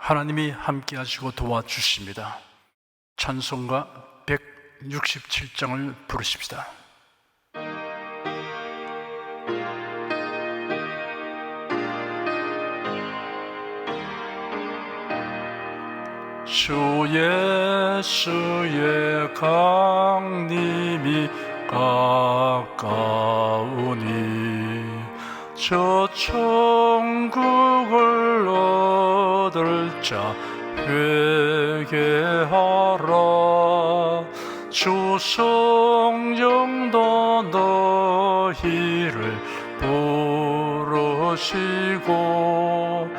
하나님이 함께 하시고 도와주십니다. 찬송가 167장을 부르십시다. 주 예수의 강림이 가까우니 저 천국을 얻을 자 회개하라. 주 성령도 너희를 부르시고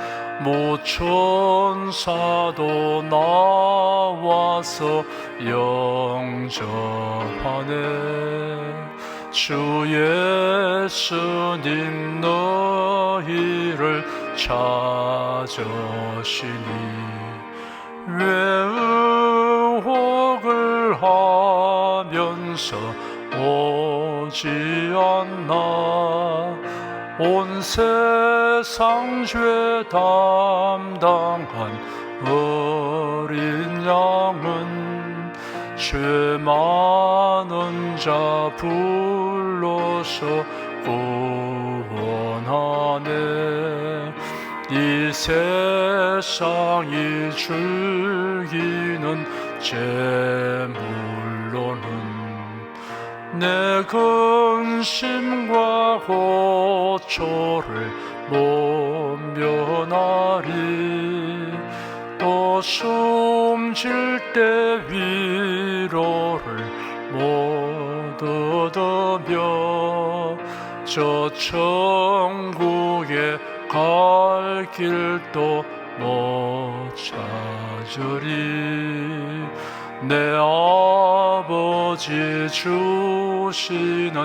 모천사도 나와서 영접하네. 주 예수님 너희를 찾으시니 왜 의혹을 하면서 오지 않나. 온 세상 죄 담당한 어린 양은 죄 많은 자 불러서 구원하네. 이 세상이 즐기는 재물로는 내 근심과 고초를 못 면하리. 또 숨질 때 위로를 못 얻으며 저 천국에 갈 길도 못 찾으리. 내 아버지 주시는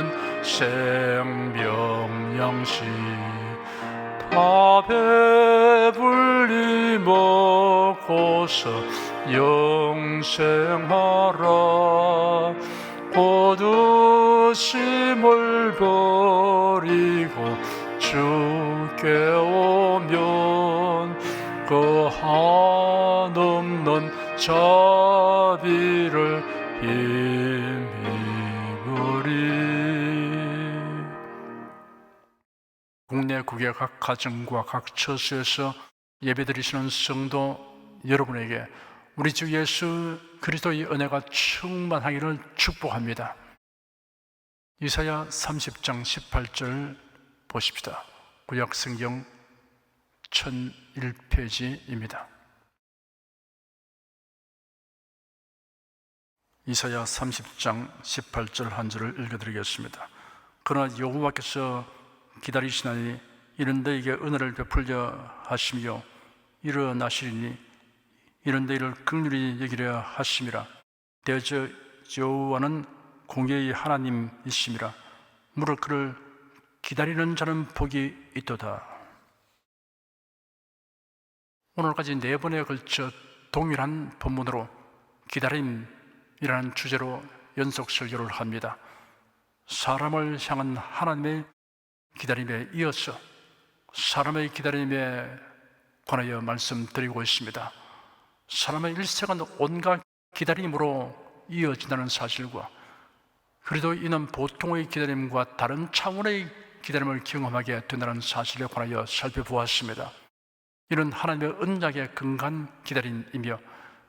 생명 양식 다 배불리 먹고서 영생하라. 곧 의심을 버리고 주께 오면 그 한없는 자비를 힘입으리. 국내 국외 각 가정과 각 처소에서 예배드리시는 성도 여러분에게 우리 주 예수 그리스도의 은혜가 충만하기를 축복합니다. 이사야 30장 18절 보십시다. 구약성경 1001페이지입니다. 이사야 30장 18절 한 절을 읽어드리겠습니다. 그러나 여호와께서 기다리시나니 이런 데에게 은혜를 베풀려 하시며 일어나시리니 이런 데를 긍휼히 여기려 하심이라. 대저 여호와는 공의의 하나님이심이라. 무릇 그를 기다리는 자는 복이 있도다. 오늘까지 4번에 걸쳐 동일한 본문으로 기다림이라는 주제로 연속 설교를 합니다. 사람을 향한 하나님의 기다림에 이어서 사람의 기다림에 관하여 말씀드리고 있습니다. 사람의 일생은 온갖 기다림으로 이어진다는 사실과 그래도 이는 보통의 기다림과 다른 차원의 기다림을 경험하게 된다는 사실에 관하여 살펴보았습니다. 이는 하나님의 언약에 근간 기다림이며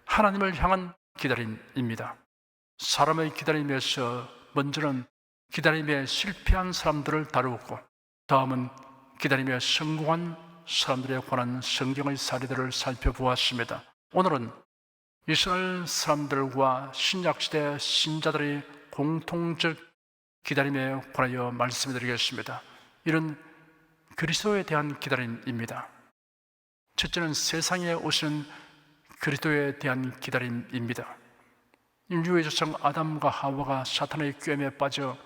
하나님을 향한 기다림입니다. 사람의 기다림에서 먼저는 기다림에 실패한 사람들을 다루고 다음은 기다림에 성공한 사람들에 관한 성경의 사례들을 살펴보았습니다. 오늘은 이스라엘 사람들과 신약시대 신자들의 공통적 기다림에 관하여 말씀드리겠습니다. 이는 그리스도에 대한 기다림입니다. 첫째는 세상에 오신 그리스도에 대한 기다림입니다. 인류의 조상 아담과 하와가 사탄의 꾀에 빠져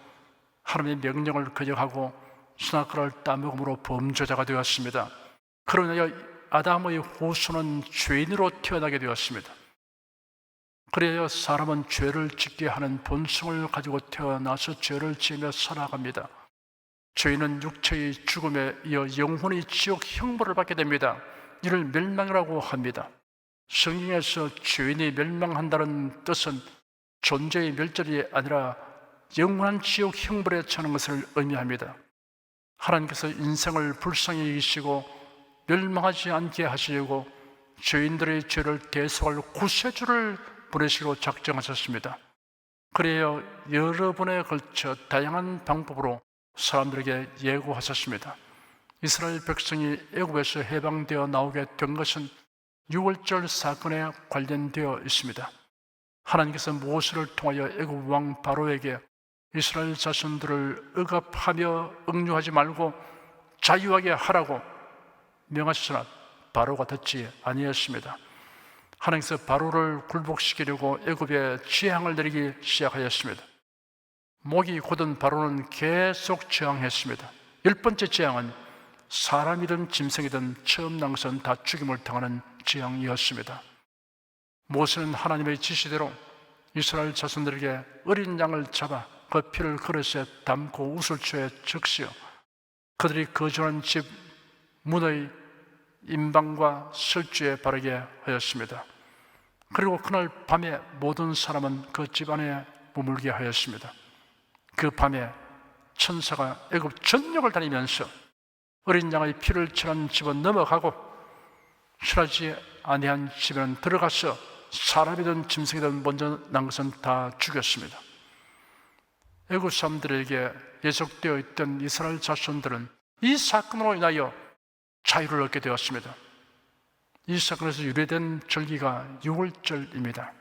하나님의 명령을 거역하고 선악과를 따먹음으로 범죄자가 되었습니다. 그로 인하여 아담의 후손은 죄인으로 태어나게 되었습니다. 그래야 사람은 죄를 짓게 하는 본성을 가지고 태어나서 죄를 지으며 살아갑니다. 죄인은 육체의 죽음에 이어 영혼의 지옥 형벌을 받게 됩니다. 이를 멸망이라고 합니다. 성경에서 죄인이 멸망한다는 뜻은 존재의 멸절이 아니라 영원한 지옥 형벌에 처하는 것을 의미합니다. 하나님께서 인생을 불쌍히 여기시고 멸망하지 않게 하시려고 죄인들의 죄를 대속할 구세주를 보내시기로 작정하셨습니다. 그래야 여러 번에 걸쳐 다양한 방법으로 사람들에게 예고하셨습니다. 이스라엘 백성이 애굽에서 해방되어 나오게 된 것은 유월절 사건에 관련되어 있습니다. 하나님께서 모세를 통하여 애굽 왕 바로에게 이스라엘 자손들을 억압하며 억류하지 말고 자유하게 하라고 명하시나 바로가 듣지 아니했습니다. 하나님께서 바로를 굴복시키려고 애굽에 재앙을 내리기 시작하였습니다. 목이 곧은 바로는 계속 저항했습니다. 10번째 재앙은 사람이든 짐승이든 처음 난 것은 다 죽임을 당하는 재앙이었습니다. 모세는 하나님의 지시대로 이스라엘 자손들에게 어린 양을 잡아 그 피를 그릇에 담고 우슬초에 적시어 그들이 거주하는 집 문의 임방과 설주에 바르게 하였습니다. 그리고 그날 밤에 모든 사람은 그 집 안에 머물게 하였습니다. 그 밤에 천사가 애굽 전역을 다니면서 어린 양의 피를 칠한 집은 넘어가고 칠하지 아니한 집에는 들어가서 사람이든 짐승이든 먼저 난 것은 다 죽였습니다. 애굽 사람들에게 예속되어 있던 이스라엘 자손들은 이 사건으로 인하여 자유를 얻게 되었습니다. 이 사건에서 유래된 절기가 유월절입니다.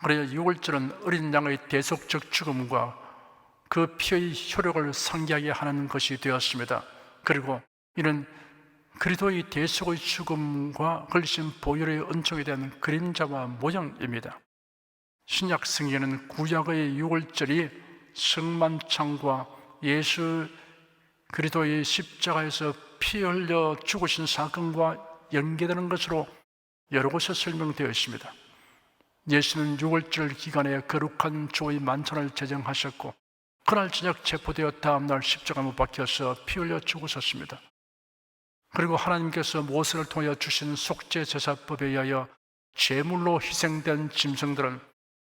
그래야 유월절은 어린 양의 대속적 죽음과 그 피의 효력을 상기하게 하는 것이 되었습니다. 그리고 이는 그리스도의 대속의 죽음과 걸리신 보혈의 은총에 대한 그림자와 모형입니다. 신약 성경에는 구약의 유월절이 성만찬과 예수 그리스도의 십자가에서 피 흘려 죽으신 사건과 연계되는 것으로 여러 곳에 설명되어 있습니다. 예수는 유월절 기간에 거룩한 조의 만찬을 제정하셨고 그날 저녁 체포되어 다음 날 십자가 못 박혀서 피 흘려 죽으셨습니다. 그리고 하나님께서 모세를 통하여 주신 속죄 제사법에 의하여 제물로 희생된 짐승들은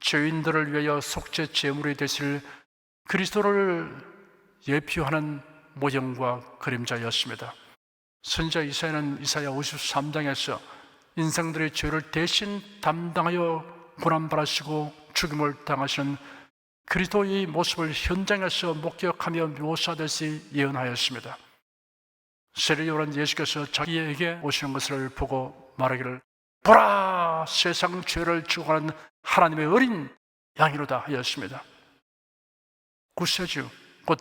죄인들을 위하여 속죄 제물이 되실 그리스도를 예표하는 모형과 그림자였습니다. 선지자 이사야는 이사야 53장에서 인생들의 죄를 대신 담당하여 고난받으시고 죽임을 당하시는 그리스도의 모습을 현장에서 목격하며 묘사되시 예언하였습니다. 세례 요한 예수께서 자기에게 오시는 것을 보고 말하기를 보라 세상 죄를 지고 가는 하나님의 어린 양이로다 하였습니다. 구세주 곧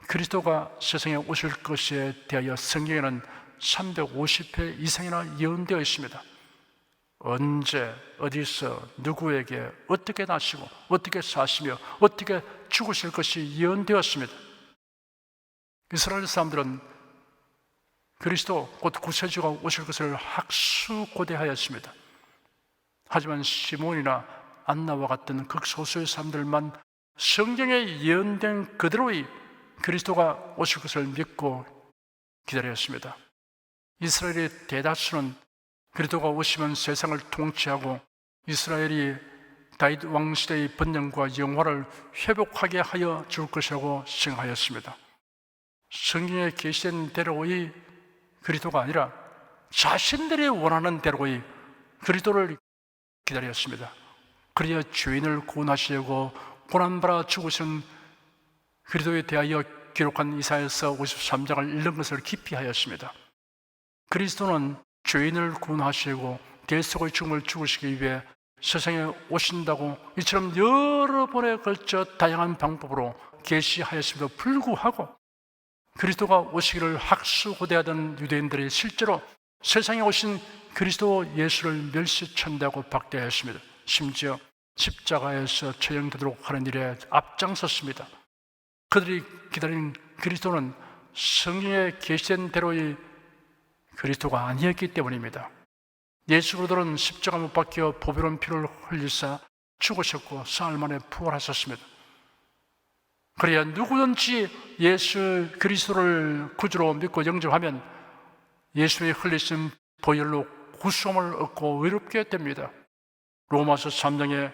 그리스도가 세상에 오실 것에 대하여 성경에는 350회 이상이나 예언되어 있습니다. 언제 어디서 누구에게 어떻게 나시고 어떻게 사시며 어떻게 죽으실 것이 예언되었습니다. 이스라엘 사람들은 그리스도 곧 구세주가 오실 것을 학수고대하였습니다. 하지만 시몬이나 안나와 같은 극소수의 사람들만 성경에 예언된 그대로의 그리스도가 오실 것을 믿고 기다렸습니다. 이스라엘의 대다수는 그리스도가 오시면 세상을 통치하고 이스라엘이 다윗 왕시대의 번영과 영화를 회복하게 하여 줄 것이라고 생각하였습니다. 성경에 계시된 대로의 그리스도가 아니라 자신들이 원하는 대로의 그리스도를 기다렸습니다. 그래야 죄인을 구원하시려고 고난받아 죽으신 그리스도에 대하여 기록한 이사야서 53장을 읽는 것을 깊이 하였습니다. 그리스도는 죄인을 구원하시고 대속의 죽음을 죽으시기 위해 세상에 오신다고 이처럼 여러 번에 걸쳐 다양한 방법으로 계시하였음에도 불구하고 그리스도가 오시기를 학수고대하던 유대인들이 실제로 세상에 오신 그리스도 예수를 멸시천다고 박대하였습니다. 심지어 십자가에서 처형되도록 하는 일에 앞장섰습니다. 그들이 기다린 그리스도는 성경에 계시된 대로의 그리스도가 아니었기 때문입니다. 예수 그리스도는 십자가 못 박혀 보배로운 피를 흘리사 죽으셨고 사흘 만에 부활하셨습니다. 그래야 누구든지 예수 그리스도를 구주로 믿고 영접하면 예수의 흘리신 보혈로 구속을 얻고 의롭게 됩니다. 로마서 3장에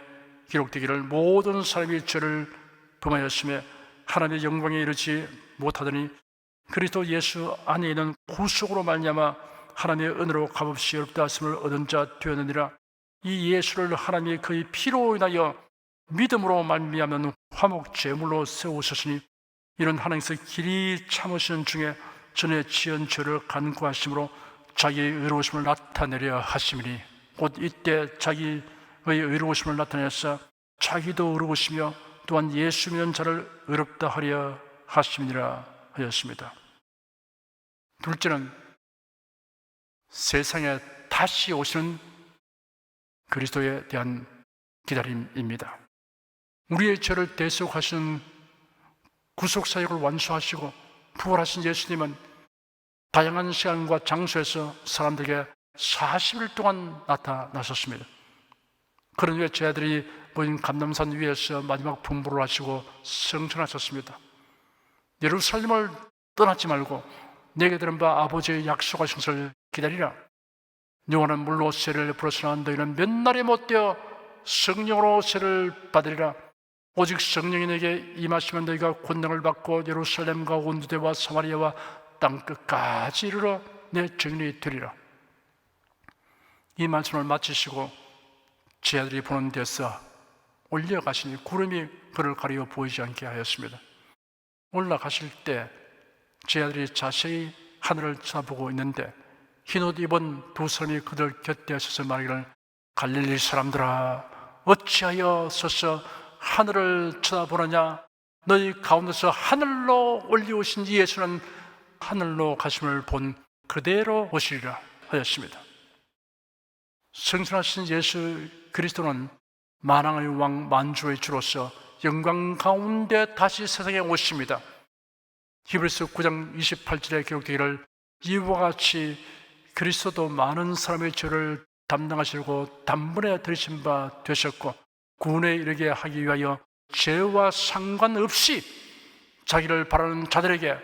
기록되기를 모든 사람이 죄를 범하였음에 하나님의 영광에 이르지 못하더니 그리스도 예수 안에 있는 구속으로 말미암아 하나님의 은혜로 값없이 의롭다 하심을 얻은 자 되었느니라. 이 예수를 하나님이 그의 피로 인하여 믿음으로 말미암는 화목 제물로 세우셨으니 이런 하나님께서 길이 참으시는 중에 전에 지은 죄를 간구하심으로 자기의 의로우심을 나타내려 하심이니 곧 이때 자기의 의로우심을 나타내사 자기도 의로우시며 또한 예수 믿는 자를 의롭다 하려 하심이니라 하였습니다. 둘째는 세상에 다시 오시는 그리스도에 대한 기다림입니다. 우리의 죄를 대속하시는 구속사역을 완수하시고 부활하신 예수님은 다양한 시간과 장소에서 사람들에게 40일 동안 나타나셨습니다. 그런 후에 제자들이 모인 감람산 위에서 마지막 분부를 하시고 성천하셨습니다. 예루살렘을 떠나지 말고 내게 들은 바 아버지의 약속하신 것을 기다리라. 영원한 물로 세를 불었으나 너희는 몇 날에 못되어 성령으로 세를 받으리라. 오직 성령이 내게 임하시면 너희가 권능을 받고 예루살렘과 온 유대와 사마리아와 땅끝까지 이르러 내 증인이 되리라. 이 말씀을 마치시고 제자들이 보는 데서 올려가시니 구름이 그를 가리워 보이지 않게 하였습니다. 올라가실 때 제자들이 자세히 하늘을 쳐다보고 있는데 흰옷 입은 두 사람이 그들 곁에 서서 말하기를 갈릴리 사람들아 어찌하여 서서 하늘을 쳐다보느냐. 너희 가운데서 하늘로 올리우신 예수는 하늘로 가심을 본 그대로 오시리라 하였습니다. 성천하신 예수 그리스도는 만왕의 왕 만주의 주로서 영광 가운데 다시 세상에 오십니다. 히브리서 9장 28절에 기록되기를 이와 같이 그리스도도 많은 사람의 죄를 담당하시고 단번에 들이신 바 되셨고 구원에 이르게 하기 위하여 죄와 상관없이 자기를 바라는 자들에게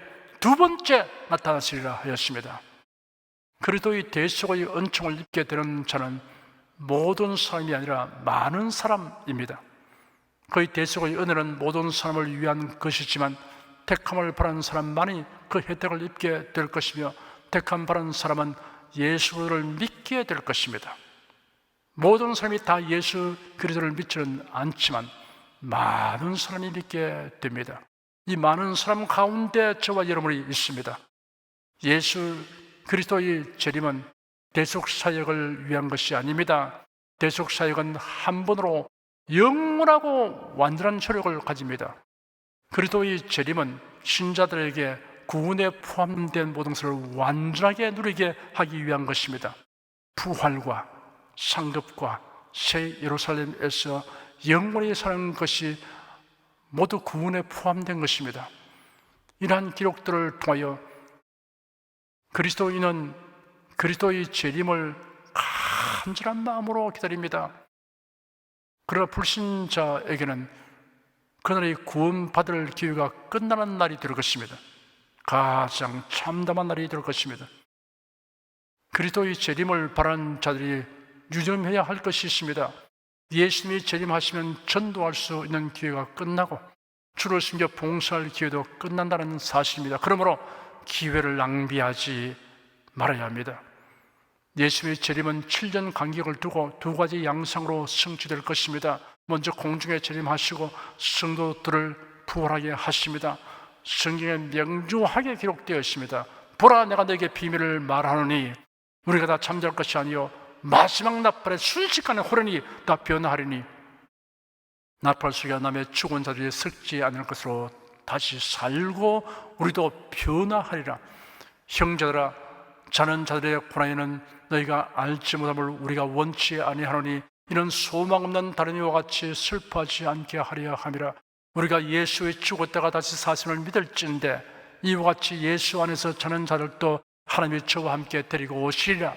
두 번째 나타나시리라 하였습니다. 그리스도의 대속의 은총을 입게 되는 자는 모든 사람이 아니라 많은 사람입니다. 그의 대속의 은혜는 모든 사람을 위한 것이지만 택함을 바라는 사람만이 그 혜택을 입게 될 것이며 택함 바라는 사람은 예수를 믿게 될 것입니다. 모든 사람이 다 예수 그리스도를 믿지는 않지만 많은 사람이 믿게 됩니다. 이 많은 사람 가운데 저와 여러분이 있습니다. 예수 그리스도의 재림은 대속사역을 위한 것이 아닙니다. 대속사역은 한 번으로 영원하고 완전한 효력을 가집니다. 그리스도의 재림은 신자들에게 구원에 포함된 모든 것을 완전하게 누리게 하기 위한 것입니다. 부활과 상급과 새 예루살렘에서 영원히 사는 것이 모두 구원에 포함된 것입니다. 이러한 기록들을 통하여 그리스도인은 그리스도의 재림을 간절한 마음으로 기다립니다. 그러나 불신자에게는 그날의 구원받을 기회가 끝나는 날이 될 것입니다. 가장 참담한 날이 될 것입니다. 그리스도의 재림을 바라는 자들이 유념해야 할 것이 있습니다. 예수님이 재림하시면 전도할 수 있는 기회가 끝나고 주를 숨겨 봉사할 기회도 끝난다는 사실입니다. 그러므로 기회를 낭비하지 말아야 합니다. 예수님의 재림은 7년 간격을 두고 두 가지 양상으로 성취될 것입니다. 먼저 공중에 재림하시고 성도들을 부활하게 하십니다. 성경에 명료하게 기록되어 있습니다. 보라 내가 너에게 비밀을 말하노니 우리가 다 잠잘 것이 아니요 마지막 나팔에 순식간에 호련히 다 변화하리니 나팔 소리가 남의 죽은 자들이 썩지 않을 것으로 다시 살고 우리도 변화하리라. 형제들아 자는 자들의 고난에는 너희가 알지 못함을 우리가 원치 아니하노니 이는 소망 없는 다른 이와 같이 슬퍼하지 않게 하려 함이라. 우리가 예수의 죽었다가 다시 사심을 믿을진데 이와 같이 예수 안에서 자는 자들도 하나님이 저와 함께 데리고 오시리라.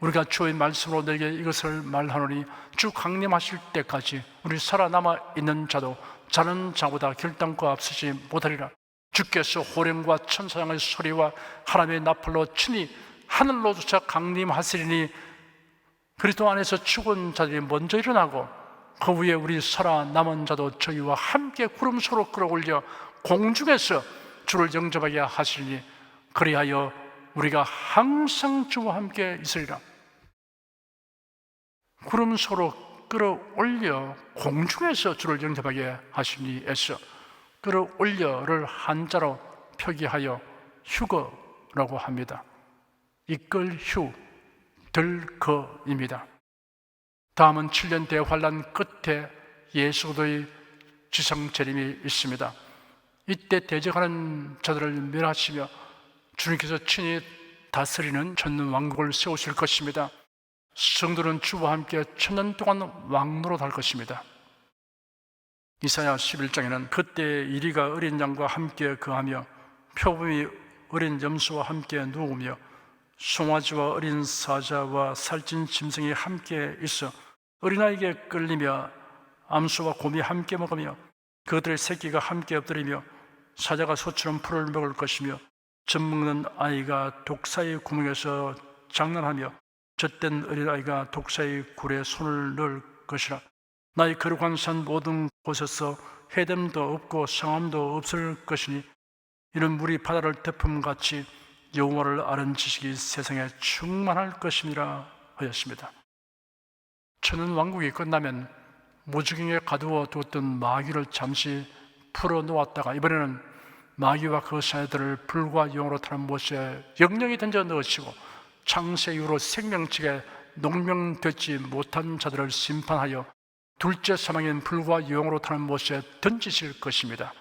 우리가 주의 말씀으로 너에게 이것을 말하노니 주 강림하실 때까지 우리 살아남아 있는 자도 자는 자보다 결단코 앞서지 못하리라. 주께서 호령과 천사장의 소리와 하나님의 나팔로 친히 하늘로조차 강림하시리니 그리스도 안에서 죽은 자들이 먼저 일어나고 그 위에 우리 살아남은 자도 저희와 함께 구름소로 끌어올려 공중에서 주를 영접하게 하시니 그리하여 우리가 항상 주와 함께 있으리라. 구름소로 끌어올려 공중에서 주를 영접하게 하시니에서 끌어올려를 한자로 표기하여 휴거라고 합니다. 이끌 휴, 들거입니다. 다음은 7년 대환란 끝에 예수의 지성재림이 있습니다. 이때 대적하는 자들을 멸하시며 주님께서 친히 다스리는 천년왕국을 세우실 것입니다. 성도는 주와 함께 천년 동안 왕노릇할 것입니다. 이사야 11장에는 그때 이리가 어린 양과 함께 거하며 표범이 어린 염소와 함께 누우며 송아지와 어린 사자와 살찐 짐승이 함께 있어 어린아이에게 끌리며 암소와 곰이 함께 먹으며 그들의 새끼가 함께 엎드리며 사자가 소처럼 풀을 먹을 것이며 젖 먹는 아이가 독사의 구멍에서 장난하며 젖된 어린아이가 독사의 굴에 손을 넣을 것이라. 나의 거룩한 산 모든 곳에서 해됨도 없고 상함도 없을 것이니 이는 물이 바다를 덮음같이 여호와를 아는 지식이 세상에 충만할 것이니라 하였습니다. 천년왕국이 끝나면 무지경에 가두어 두었던 마귀를 잠시 풀어놓았다가 이번에는 마귀와 그 사내들을 불과 영으로 타는 못에 영영히 던져 넣으시고 창세 이후로 생명책에 농명되지 못한 자들을 심판하여 둘째 사망인 불과 영으로 타는 못에 던지실 것입니다.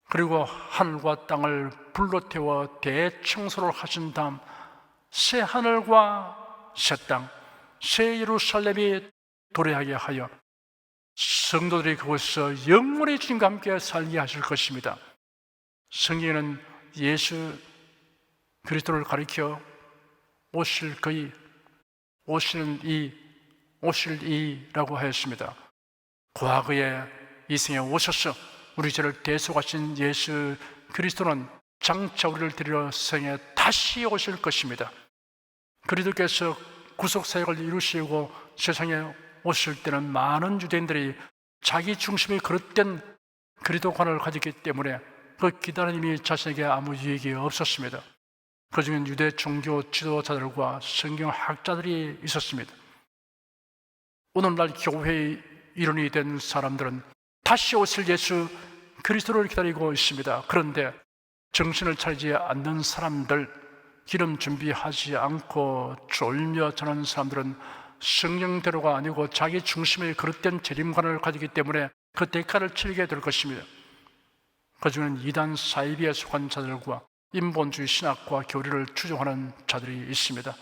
그리고 하늘과 땅을 불로 태워 대청소를 하신 다음 새 하늘과 새 땅, 새 예루살렘이 도래하게 하여 성도들이 그곳에서 영원히 주님과 함께 살게 하실 것입니다. 성경에는 예수 그리스도를 가리켜 오실 그이, 오시는 이, 오실 이라고 하였습니다. 과거에 이 생에 오셔서 우리 죄를 대속하신 예수 그리스도는 장차 우리를 데리러 생에 다시 오실 것입니다. 그리스도께서 구속사역을 이루시고 세상에 오실 때는 많은 유대인들이 자기 중심이 그릇된 그리스도관을 가졌기 때문에 그 기다림이 자신에게 아무 유익이 없었습니다. 그 중엔 유대 종교 지도자들과 성경학자들이 있었습니다. 오늘날 교회의 일원이 된 사람들은 다시 오실 예수 그리스도를 기다리고 있습니다. 그런데 정신을 차리지 않는 사람들, 기름 준비하지 않고 졸며 자는 사람들은 성령대로가 아니고 자기 중심의 그릇된 재림관을 가지기 때문에 그 대가를 치르게 될 것입니다. 그 중에는 이단 사이비에 속한 자들과 인본주의 신학과 교리를 추종하는 자들이 있습니다.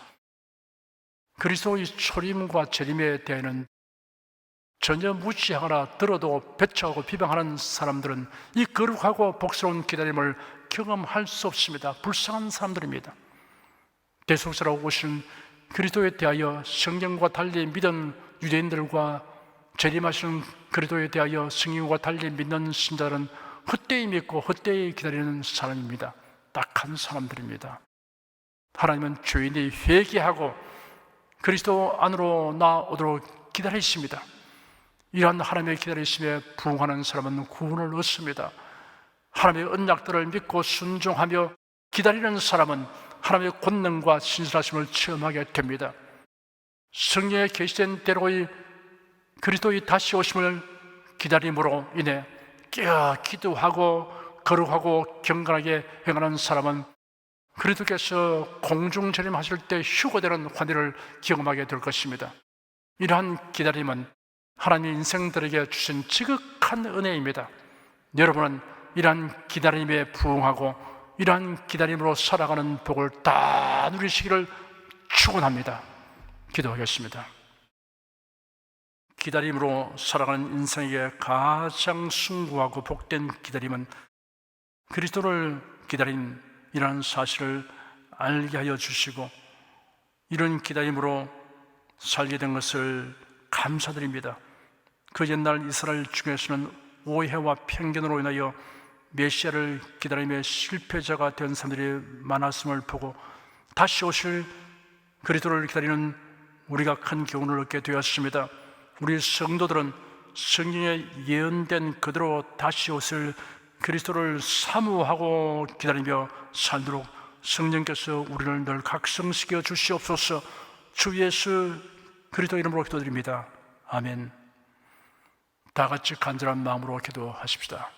그리스도의 초림과 재림에 대해는 전혀 무시하거나 들어도 배척하고 비방하는 사람들은 이 거룩하고 복스러운 기다림을 경험할 수 없습니다. 불쌍한 사람들입니다. 대속자로 오신 그리스도에 대하여 성경과 달리 믿은 유대인들과 재림하시는 그리스도에 대하여 성경과 달리 믿는 신자들은 헛되이 믿고 헛되이 기다리는 사람입니다. 딱한 사람들입니다. 하나님은 죄인이 회개하고 그리스도 안으로 나오도록 기다리십니다. 이러한 하나님의 기다리심에 부응하는 사람은 구원을 얻습니다. 하나님의 언약들을 믿고 순종하며 기다리는 사람은 하나님의 권능과 신실하심을 체험하게 됩니다. 성경에 계시된 대로의 그리스도의 다시 오심을 기다림으로 인해 깨어 기도하고 거룩하고 경건하게 행하는 사람은 그리스도께서 공중 재림하실 때 휴거되는 환희를 경험하게 될 것입니다. 이러한 기다림은 하나님 인생들에게 주신 지극한 은혜입니다. 여러분은 이러한 기다림에 부응하고 이러한 기다림으로 살아가는 복을 다 누리시기를 축원합니다. 기도하겠습니다. 기다림으로 살아가는 인생에게 가장 숭고하고 복된 기다림은 그리스도를 기다린 이라는 사실을 알게 하여 주시고 이런 기다림으로 살게 된 것을 감사드립니다. 그 옛날 이스라엘 중에서는 오해와 편견으로 인하여 메시아를 기다림의 실패자가 된 사람들이 많았음을 보고 다시 오실 그리스도를 기다리는 우리가 큰 교훈을 얻게 되었습니다. 우리 성도들은 성경에 예언된 그대로 다시 오실 그리스도를 사모하고 기다리며 살도록 성령께서 우리를 늘 각성시켜 주시옵소서. 주 예수 그리스도 이름으로 기도드립니다. 아멘. 다 같이 간절한 마음으로 기도하십시다.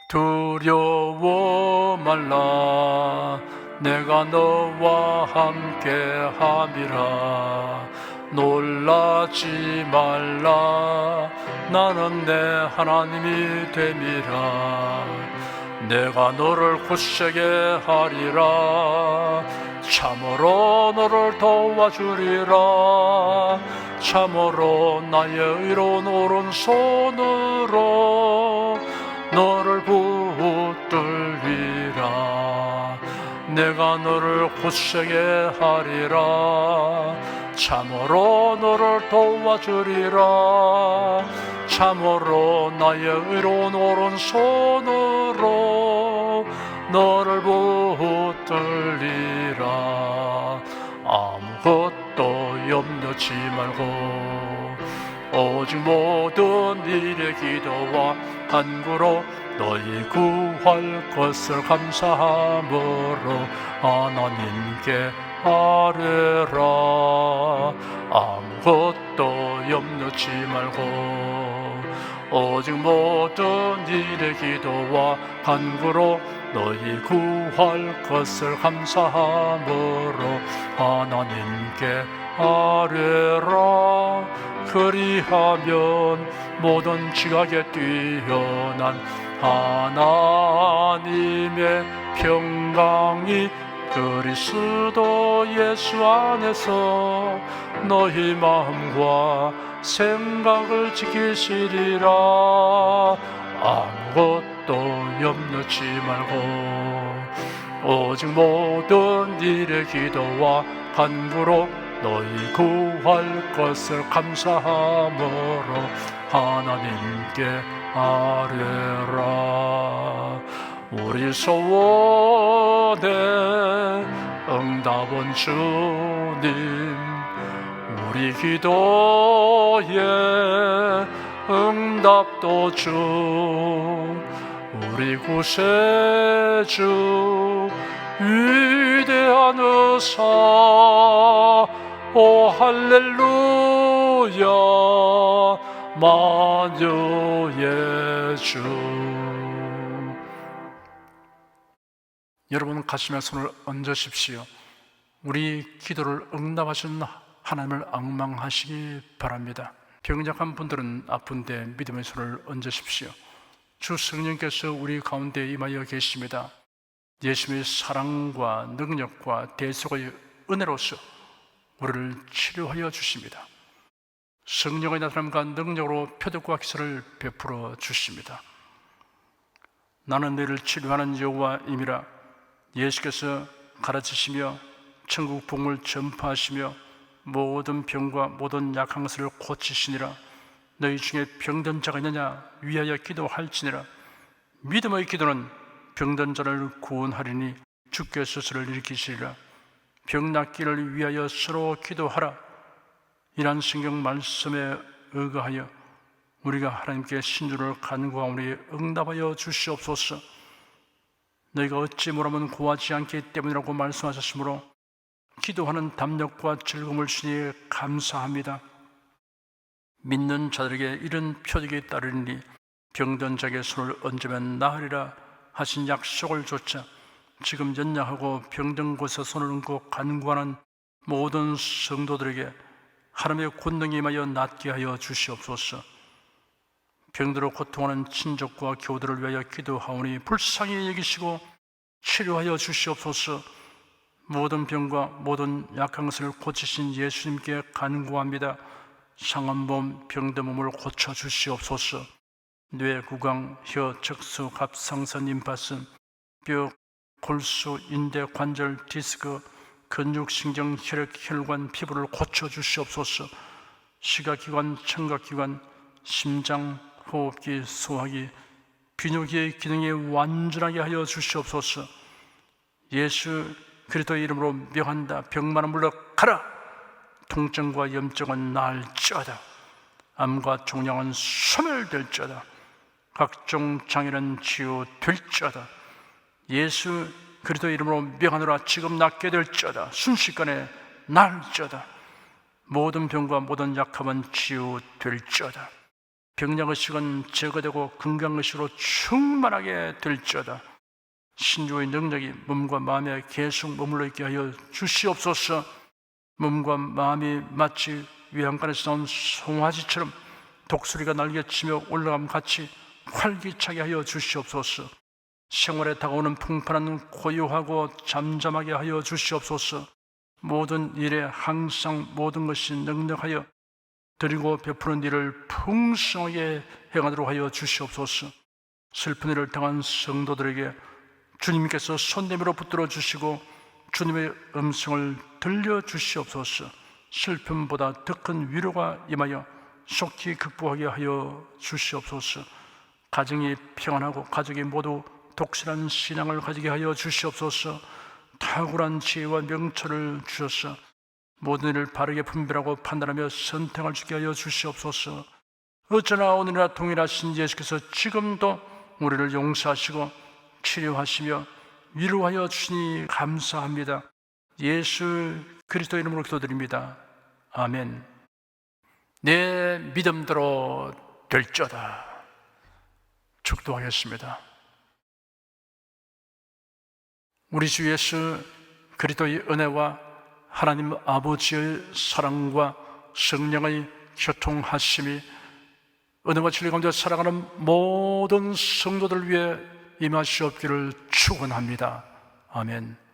두려워 말라 내가 너와 함께 함이라 놀라지 말라 나는 내 하나님이 됨이라 내가 너를 굳세게 하리라 참으로 너를 도와주리라 참으로 나의 의로운 오른손으로 너를 붙들리라 내가 너를 굳세게 하리라 참으로 너를 도와주리라 참으로 나의 의로운 오른손으로 너를 붙들리라 아무것도 염려치 말고 오직 모든 일에 기도와 간구로 너희 구할 것을 감사함으로 하나님께 아뢰라 아무것도 염려치 말고 오직 모든 일에 기도와 간구로 너희 구할 것을 감사함으로 하나님께 아뢰라 그리하면 모든 지각에 뛰어난 하나님의 평강이 그리스도 예수 안에서 너희 마음과 생각을 지키시리라 아무것도 염려치 말고 오직 모든 일에 기도와 간구로 너희 구할 것을 감사함으로 하나님께 아뢰라 우리 소원에 응답은 주님 우리 기도에 응답도 주 우리 구세주 위대한 의사 오 할렐루야 만유의 주 여러분 가슴에 손을 얹으십시오. 우리 기도를 응답하신 하나님을 앙망하시기 바랍니다. 병약한 분들은 아픈데 믿음의 손을 얹으십시오. 주 성령께서 우리 가운데 임하여 계십니다. 예수님의 사랑과 능력과 대속의 은혜로서 우리를 치료하여 주십니다. 성령의 나타남과 능력으로 표적과 기사를 베풀어 주십니다. 나는 너희를 치료하는 여호와임이라 예수께서 가르치시며 천국 복음을 전파하시며 모든 병과 모든 약한 것을 고치시니라 너희 중에 병든 자가 있느냐 위하여 기도할지니라 믿음의 기도는 병든 자를 구원하리니 주께 스스로를 일으키시리라 병 낫기를 위하여 서로 기도하라 이란 성경 말씀에 의거하여 우리가 하나님께 신주를 간구하오니 응답하여 주시옵소서 너희가 어찌 뭐라면 구하지 않기 때문이라고 말씀하셨으므로 기도하는 담력과 즐거움을 주니 감사합니다. 믿는 자들에게 이런 표적이 따르니 병든 자에게 손을 얹으면 나으리라 하신 약속을 조차 지금 연약하고 병든 곳에 손을 얹고 간구하는 모든 성도들에게 하나님의 권능이 임하여 낫게 하여 주시옵소서. 병들어 고통하는 친족과 교우들을 위하여 기도하오니 불쌍히 여기시고 치료하여 주시옵소서. 모든 병과 모든 약한 것을 고치신 예수님께 간구합니다. 상한 몸, 병든 몸을 고쳐 주시옵소서. 뇌, 구강, 혀, 척수, 갑상선, 임파선, 뼈, 골수, 인대, 관절, 디스크, 근육, 신경, 혈액, 혈관, 피부를 고쳐 주시옵소서. 시각기관, 청각기관, 심장, 호흡기, 소화기, 비뇨기의 기능이 완전하게 하여 주시옵소서. 예수 그리스도의 이름으로 명한다. 병만은 물러가라. 통증과 염증은 나을지어다. 암과 종양은 소멸될지어다. 각종 장애는 치유될지어다. 예수 그리스도의 이름으로 명하노라. 지금 낫게 될지어다. 순식간에 나을지어다. 모든 병과 모든 약함은 치유될지어다. 병약의식은 제거되고 건강의식으로 충만하게 될지어다. 신주의 능력이 몸과 마음에 계속 머물러 있게 하여 주시옵소서. 몸과 마음이 마치 외양간에서 나온 송아지처럼 독수리가 날개치며 올라감 같이 활기차게 하여 주시옵소서. 생활에 다가오는 풍파는 고요하고 잠잠하게 하여 주시옵소서. 모든 일에 항상 모든 것이 능력하여 드리고 베푸는 일을 풍성하게 행하도록 하여 주시옵소서. 슬픈 일을 당한 성도들에게 주님께서 손내밀어 붙들어 주시고 주님의 음성을 들려주시옵소서. 슬픔보다 더 큰 위로가 임하여 속히 극복하게 하여 주시옵소서. 가정이 평안하고 가족이 모두 독실한 신앙을 가지게 하여 주시옵소서. 탁월한 지혜와 명철을 주셔서 모든 일을 바르게 분별하고 판단하며 선택할 수 있게 하여 주시옵소서. 어쩌나 오늘이나 동일하신 예수께서 지금도 우리를 용서하시고 치료하시며 위로하여 주시니 감사합니다. 예수 그리스도 이름으로 기도드립니다. 아멘. 내 믿음대로 될지어다. 축도하겠습니다. 우리 주 예수 그리스도의 은혜와 하나님 아버지의 사랑과 성령의 교통하심이 은혜와 진리 가운데 살아가는 모든 성도들 위해 임하시옵기를 축원합니다. 아멘.